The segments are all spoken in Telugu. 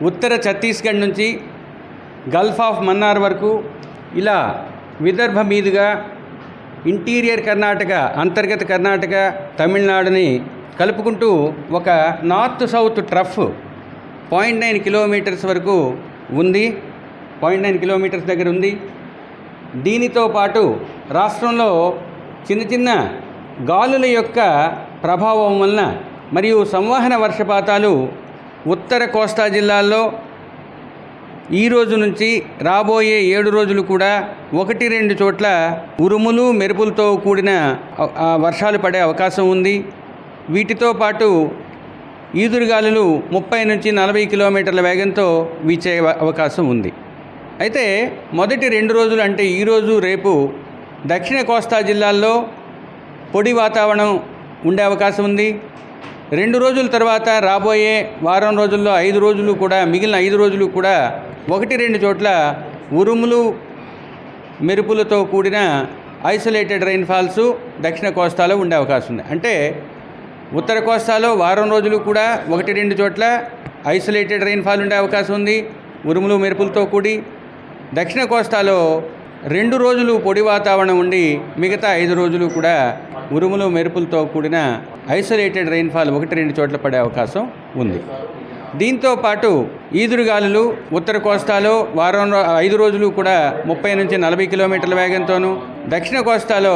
ఉత్తర ఛత్తీస్గఢ్ నుంచి గల్ఫ్ ఆఫ్ మన్నార్ వరకు ఇలా విదర్భ మీదుగా ఇంటీరియర్ కర్ణాటక, అంతర్గత కర్ణాటక, తమిళనాడుని కలుపుకుంటూ ఒక నార్త్ సౌత్ ట్రఫ్ 0.9 కిలోమీటర్స్ వరకు ఉంది. 0.9 కిలోమీటర్స్ దగ్గర ఉంది. దీనితో పాటు రాష్ట్రంలో చిన్న చిన్న గాలుల యొక్క ప్రభావం వలన మరియు సంవహన వర్షపాతాలు ఉత్తర కోస్తా జిల్లాల్లో ఈ రోజు నుంచి రాబోయే 7 రోజులు కూడా 1-2 చోట్ల ఉరుములు మెరుపులతో కూడిన వర్షాలు పడే అవకాశం ఉంది. వీటితో పాటు ఈదురుగాలులు 30 నుంచి 40 కిలోమీటర్ల వేగంతో వీచే అవకాశం ఉంది. అయితే మొదటి 2 రోజులు అంటే ఈరోజు రేపు దక్షిణ కోస్తా జిల్లాల్లో పొడి వాతావరణం ఉండే అవకాశం ఉంది. 2 రోజుల తర్వాత రాబోయే వారం రోజుల్లో 5 రోజులు కూడా, మిగిలిన 5 రోజులు కూడా 1-2 చోట్ల ఉరుములు మెరుపులతో కూడిన ఐసోలేటెడ్ రైన్ఫాల్స్ దక్షిణ కోస్తాలో ఉండే అవకాశం ఉంది. అంటే ఉత్తర కోస్తాలో వారం రోజులు కూడా 1-2 చోట్ల ఐసోలేటెడ్ రైన్ఫాల్ ఉండే అవకాశం ఉంది, ఉరుములు మెరుపులతో కూడి. దక్షిణ కోస్తాలో 2 రోజులు పొడి వాతావరణం ఉండి మిగతా 5 రోజులు కూడా ఉరుములు మెరుపులతో కూడిన ఐసోలేటెడ్ రైన్ఫాల్ 1-2 చోట్ల పడే అవకాశం ఉంది. దీంతో పాటు ఈదురుగాలులు ఉత్తర కోస్తాలో 5 రోజులు కూడా 30 నుంచి 40 కిలోమీటర్ల వేగంతోనూ, దక్షిణ కోస్తాలో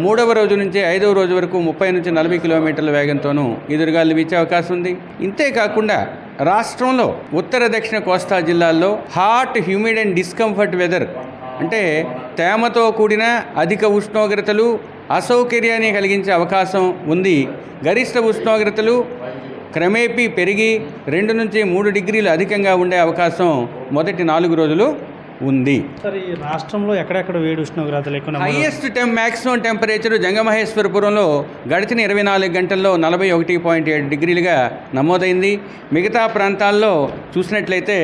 3వ రోజు నుంచి 5వ రోజు వరకు 30 నుంచి 40 కిలోమీటర్ల వేగంతోనూ ఈదురుగాలు వీచే అవకాశం ఉంది. ఇంతేకాకుండా రాష్ట్రంలో ఉత్తర దక్షిణ కోస్తా జిల్లాల్లో hot, humid and discomfort weather అంటే తేమతో కూడిన అధిక ఉష్ణోగ్రతలు అసౌకర్యాన్ని కలిగించే అవకాశం ఉంది. గరిష్ట ఉష్ణోగ్రతలు క్రమేపీ పెరిగి 2 నుంచి 3 డిగ్రీలు అధికంగా ఉండే అవకాశం మొదటి 4 రోజులు ఉంది. సార్, ఈ రాష్ట్రంలో ఎక్కడెక్కడ వేడి ఉష్ణోగ్రతలు ఎక్కువ? హైయెస్ట్ మ్యాక్సిమం టెంపరేచర్ జంగమహేశ్వరపురంలో గడిచిన 24 గంటల్లో 41.7 డిగ్రీలుగా నమోదైంది. మిగతా ప్రాంతాల్లో చూసినట్లయితే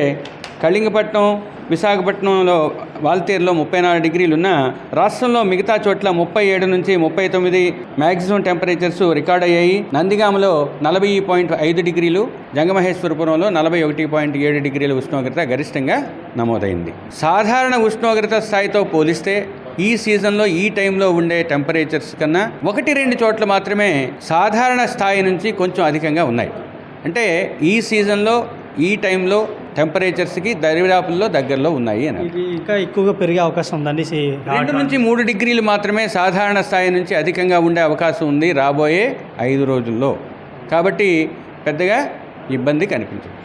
కళింగపట్నం, విశాఖపట్నంలో వాల్తేరులో 34 డిగ్రీలున్న రాష్ట్రంలో మిగతా చోట్ల 37 నుంచి 39 మ్యాక్సిమం టెంపరేచర్స్ రికార్డ్ అయ్యాయి. నందిగామలో 40.5 డిగ్రీలు, జంగమహేశ్వరపురంలో 41.7 డిగ్రీల ఉష్ణోగ్రత గరిష్టంగా నమోదైంది. సాధారణ ఉష్ణోగ్రత స్థాయితో పోలిస్తే ఈ సీజన్లో ఈ టైంలో ఉండే టెంపరేచర్స్ కన్నా 1-2 చోట్ల మాత్రమే సాధారణ స్థాయి నుంచి కొంచెం అధికంగా ఉన్నాయి. అంటే ఈ సీజన్లో ఈ టైంలో టెంపరేచర్స్కి దరిదాపుల్లో దగ్గరలో ఉన్నాయి అని. ఇది ఇంకా ఎక్కువగా పెరిగే అవకాశం ఉందండి. 2 నుంచి 3 డిగ్రీలు మాత్రమే సాధారణ స్థాయి నుంచి అధికంగా ఉండే అవకాశం ఉంది రాబోయే 5 రోజుల్లో. కాబట్టి పెద్దగా ఇబ్బంది కనిపించదు.